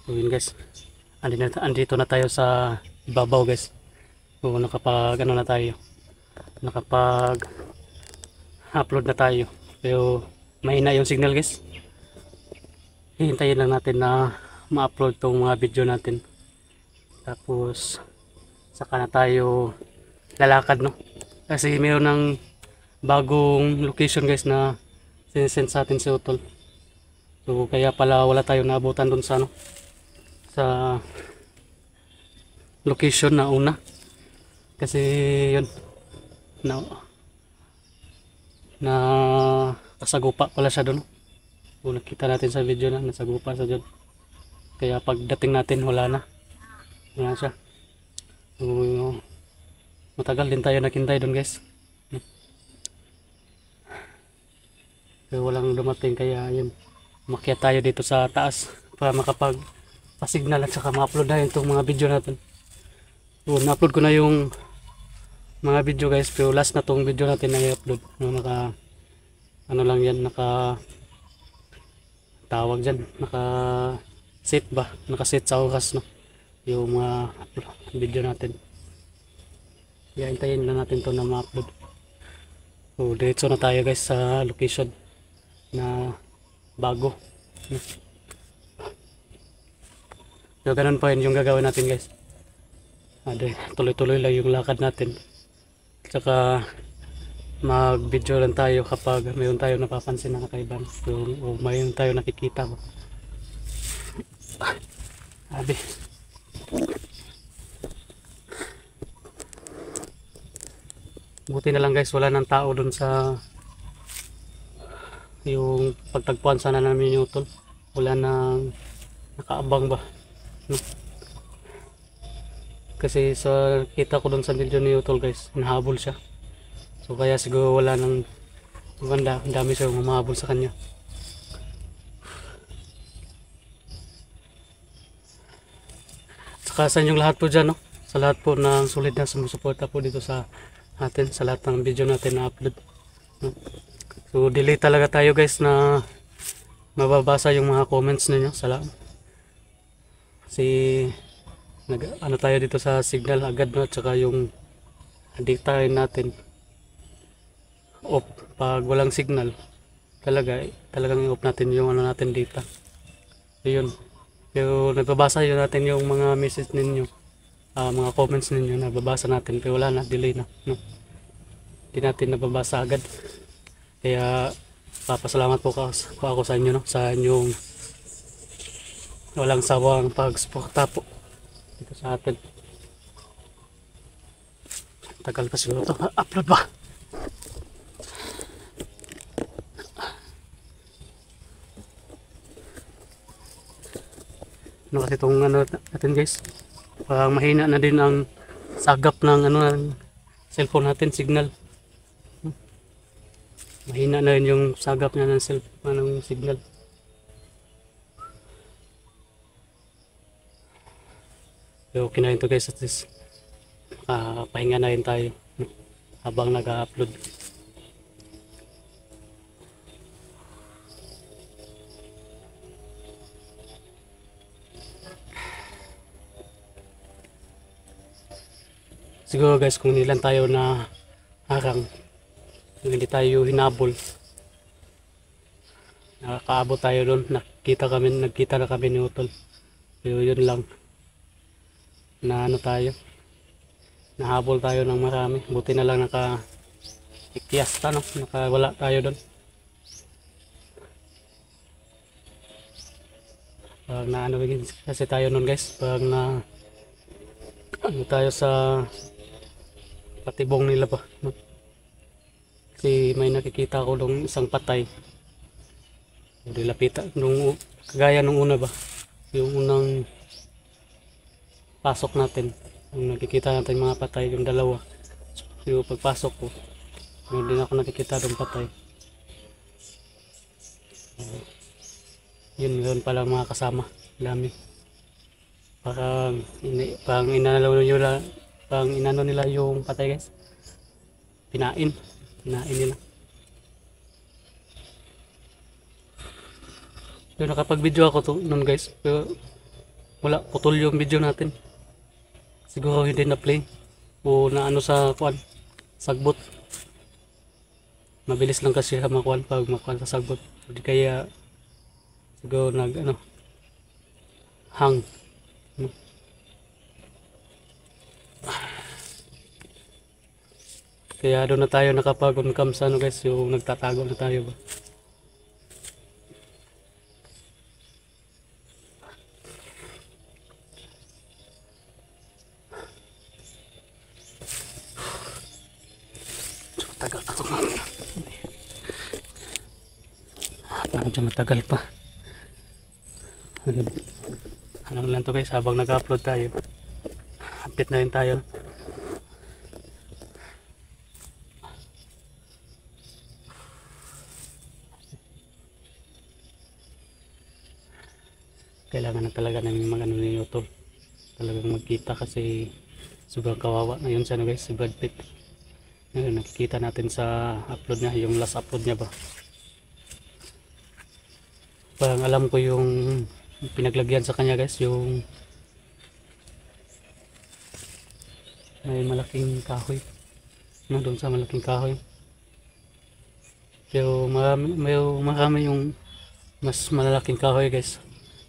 So yun guys, andito na tayo sa ibabaw guys. So nakapag ano na tayo, nakapag upload na tayo. Pero mahina yung signal guys. Hihintayin lang natin na ma-upload tong mga video natin. Tapos saka na tayo lalakad, no? Kasi mayroon ng bagong location guys na sinesend sa atin si Utol. So kaya pala wala tayong naabutan dun sa ano, sa location na una. Kasi yun na kasagupa pala siya doon. So nakita natin sa video na nasagupa siya dyan. Kaya pagdating natin wala na. Wala siya. So matagal din tayo naghintay doon guys. Pero walang dumating kaya yun. Umakyat tayo dito sa taas para makapag pa-signal at saka ma-upload na itong mga video natin. So na-upload ko na yung mga video guys, pero last na tong video natin na i-upload. Naka ano lang yan, naka tawag dyan, naka set ba, naka set sa oras, no, yung mga video natin. Kaya hintayin na natin to na ma-upload. So diretso na tayo guys sa location na bago. So ganun pa yun yung gagawin natin guys. Tuloy-tuloy lang yung lakad natin. Tsaka mag video lang tayo kapag mayroon tayo napapansin na kakaiba, o mayroon tayo nakikita ba. Sabi buti na lang guys wala nang tao dun sa yung pagtagpuan sana namin yung Utol. Wala nang nakaabang ba, no? Kasi sa kita ko dun sa video ni Utol guys, nahabol siya. So kaya siguro wala nang maganda, ang dami siya humahabol sa kanya. Saka sa inyong lahat po dyan, no? Sa lahat po ng sulit na sumusuporta po dito sa atin, sa lahat ng video natin na upload, no? So delay talaga tayo guys na mababasa yung mga comments ninyo. Salamat. Kasi ano tayo dito sa signal agad, no? At saka yung data natin off pag walang signal, talagang i-off natin yung ano natin data. So yun, pero nagbabasa yun natin yung mga message ninyo, mga comments ninyo, nababasa natin, pero wala na, delay na, no? Hindi natin nababasa agad. Kaya papasalamat po ako sa inyo, no? Sa inyong walang sawang pagsuporta po dito sa atin. Tagal pa siguro ito upload ba. Ano kasi itong ano natin guys, parang mahina na din ang sagap ng ano ng cellphone natin, signal. Mahina na rin yung sagap niya ng cellphone, ng signal. So okay na rin to guys, at least pahinga na rin tayo, no? Habang nag-upload. Siguro guys kung nilan tayo na harang, kung hindi tayo hinabol, nakakaabot tayo doon, nagkita na kami ni Utol. Pero yun lang, na ano tayo, nahabol tayo ng marami. Buti na lang ikyasta, no? Nakawala tayo doon. Pag na ano kasi tayo nun guys, pag na ano tayo sa patibong nila pa, no? Kasi may nakikita ko nung isang patay, dilapitan nung kagaya nung una ba, yung unang pasok natin, yung nakikita natin mga patay, yung dalawa. So pagpasok ko, meron din ako nakikita ng patay. Yun, meron pala mga kasama, dami. Parang inano nila yung patay guys, pinain nila. So nakapag video ako to nun guys, pero wala, putol yung video natin. Siguro hindi na play o na ano sa kuan, sagbot. Mabilis lang kasi siya makuan pag makuan sa sagbot. Hindi kaya siguro nag ano, hang. No? Kaya doon na tayo nakapag-on-cam sa ano guys, yung nagtatago na tayo ba. Matagal pa ito. Medyo matagal pa. Ano lang to guys, habang nag-upload tayo. Update na rin tayo. Kailangan na talaga namin mag-ano ni YouTube. Talagang magkita kasi sobrang kawawa na yun siya guys, si Brad Pitt. Ngayon nakikita natin sa upload niya, yung last upload niya ba. Parang alam ko yung pinaglagyan sa kanya guys, yung may malaking kahoy. No, doon sa malaking kahoy. Pero marami yung mas malalaking kahoy guys.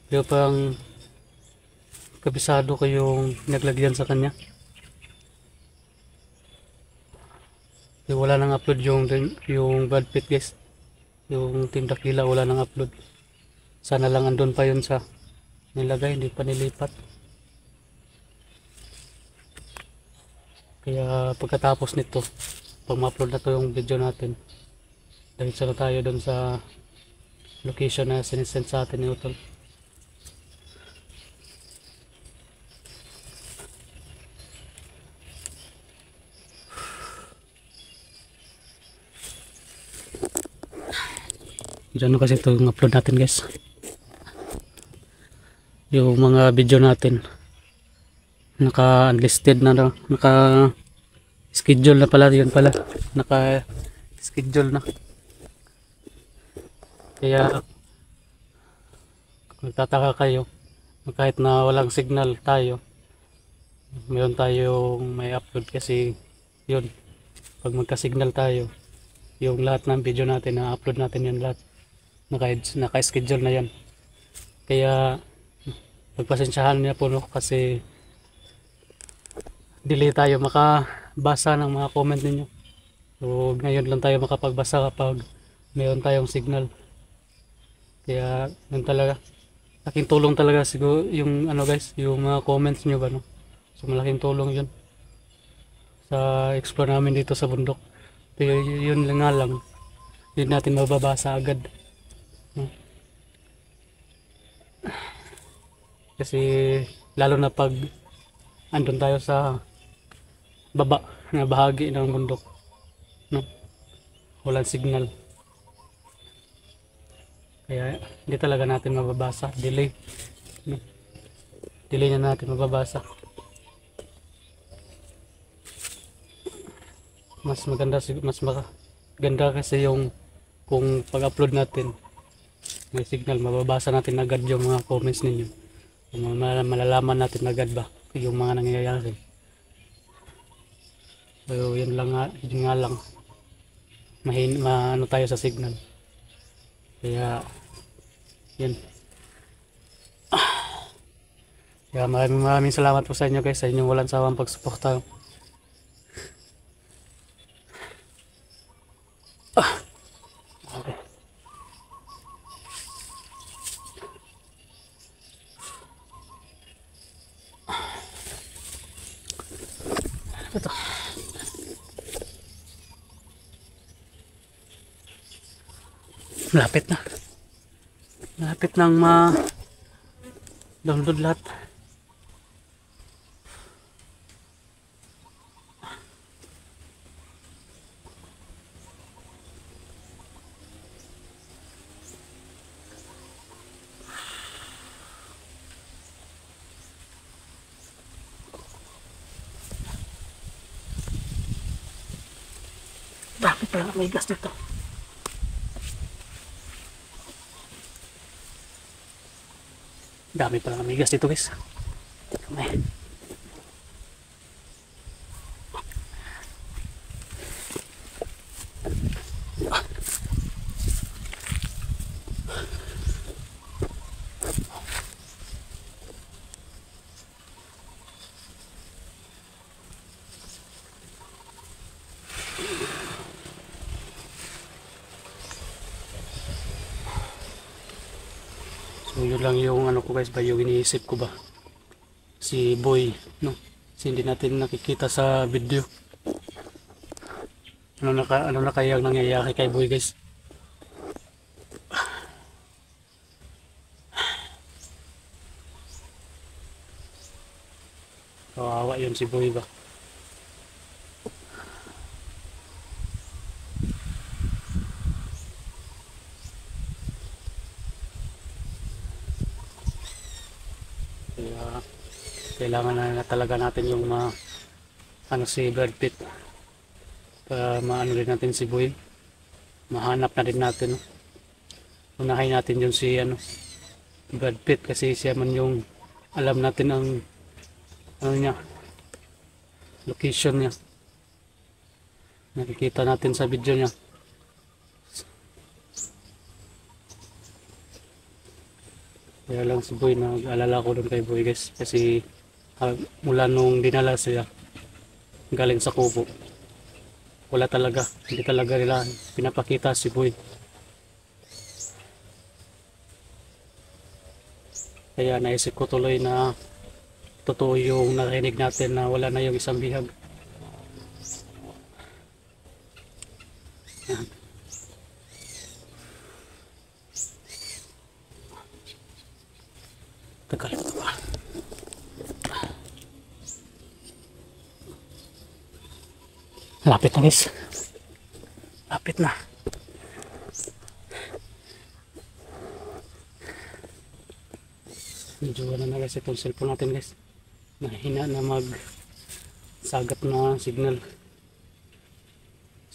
Pero parang kabisado ko yung pinaglagyan sa kanya. Pero wala nang upload yung Brad Pitt guys. Yung Team Dakila wala nang upload. Sana lang andun pa yun sa nilagay, hindi pa nilipat. Kaya pagkatapos nito, pag ma-upload na to yung video natin, diretso na tayo dun sa location na sinisend sa atin ni Utol. Diyan kasi ito yung upload natin guys. Yung mga video natin naka-unlisted na, naka-schedule na pala, yun pala. Naka-schedule na. Kaya kung tataka kayo, kahit na walang signal tayo, meron tayong may upload kasi yun, pag magka-signal tayo, yung lahat ng video natin na-upload natin yun lahat. Naka-schedule na yan. Kaya pagpasensyahan niya po no, kasi delay tayo makabasa ng mga comment ninyo. So ngayon lang tayo makapagbasa kapag mayroon tayong signal. Kaya yun talaga. Laking tulong talaga siguro yung ano guys, yung mga comments nyo ba no. So malaking tulong yun sa explore namin dito sa bundok. Pero yun lang nga lang, yun natin mababasa agad. Kasi lalo na pag andun tayo sa baba na bahagi ng bundok, no? Walang signal. Kaya hindi talaga natin mababasa. Delay. No? Delay na natin mababasa. Mas maganda kasi yung kung pag-upload natin may signal, mababasa natin agad yung mga comments ninyo. Malalaman natin agad ba yung mga nangyayari. So yun nga lang maano tayo sa signal. Kaya yun. Kaya maraming salamat po sa inyo guys, sa inyong walang sawang pagsuporta. Okay. Ito. Malapit na. Malapit nang ma-download lahat. Dami pala may gas dito. Dami pala may gas dito guys. May. So yun lang yung ano ko guys ba, yung iniisip ko ba, si Boy, no? Kasi hindi natin nakikita sa video. Ano na kaya ang nangyayari kay Boy guys? Kawawa yun si Boy ba? Kaya kailangan na talaga natin yung ano si Brad Pitt para maano rin natin si Boy, mahanap na din natin, no? Unahin natin yung si ano Brad Pitt kasi siya man yung alam natin ang ano niya, location niya, nakikita natin sa video niya. Kaya lang si Boy, nag-alala ko doon kay Boy guys kasi mula nung dinala siya galing sa Kubo, wala talaga, hindi talaga nila pinapakita si Boy. Kaya naisip ko tuloy na totoo yung narinig natin na wala na yung isang bihag. Yan. Tagal ito ba? Lapit na guys. Lapit na. Medyo ano na guys itong cellphone natin guys. Mahina na sagat na signal.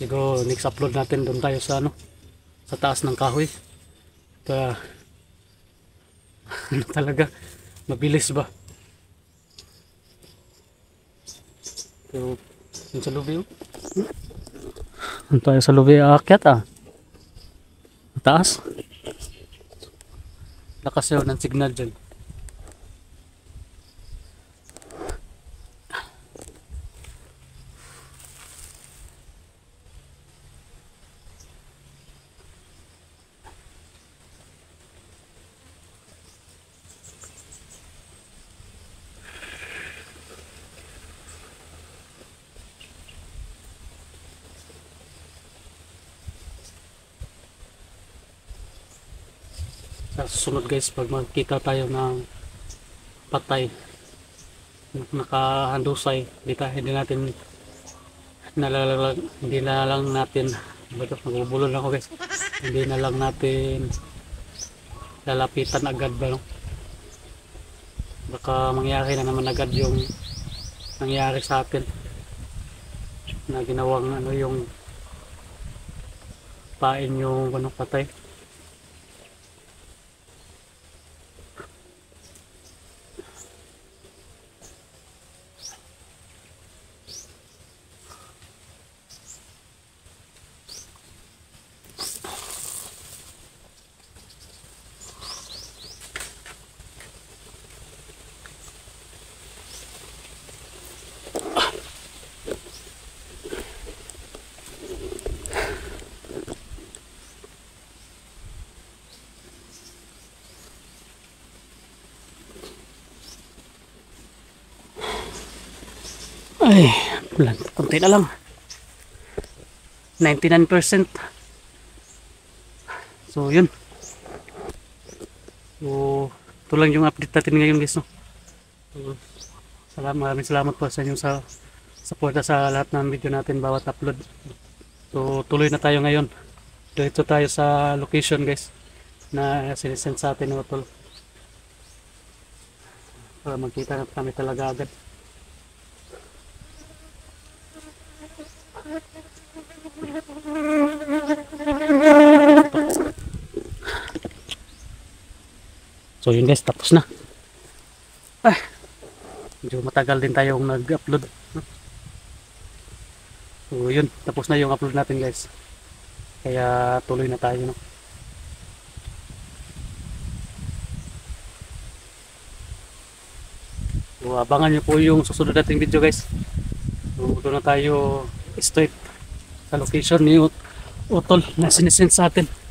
Siguro next upload natin doon tayo sa ano, sa taas ng kahoy. Kaya ano talaga, mabilis ba? So, yun sa lobby, oh. Ano tayo sa lobby, aakyat ah. Taas. Lakas yun ng signal dyan. Sa susunod guys, pag makita tayo ng patay nakahandusay, hindi natin hindi na lang natin nagubulol ako guys, hindi na lang natin lalapitan agad ba, no? Baka mangyari na naman agad yung nangyari sa atin na ginawang ano yung pain yung ano patay. Ay, konti na lang. 99%. So, yun. So, ito lang yung update natin ngayon guys, no? So, maraming salamat po sa inyong suporta sa lahat ng video natin, bawat upload. So, tuloy na tayo ngayon. Dito tayo sa location guys na sinisend sa atin ng Utol. Para magkita na kami talaga agad. So yun guys, tapos na. Medyo matagal din tayong nag-upload. No? So yun, tapos na yung upload natin guys. Kaya tuloy na tayo. No? So abangan nyo po yung susunod nating video guys. So doon na tayo straight sa location ni Utol na sinisend sa atin.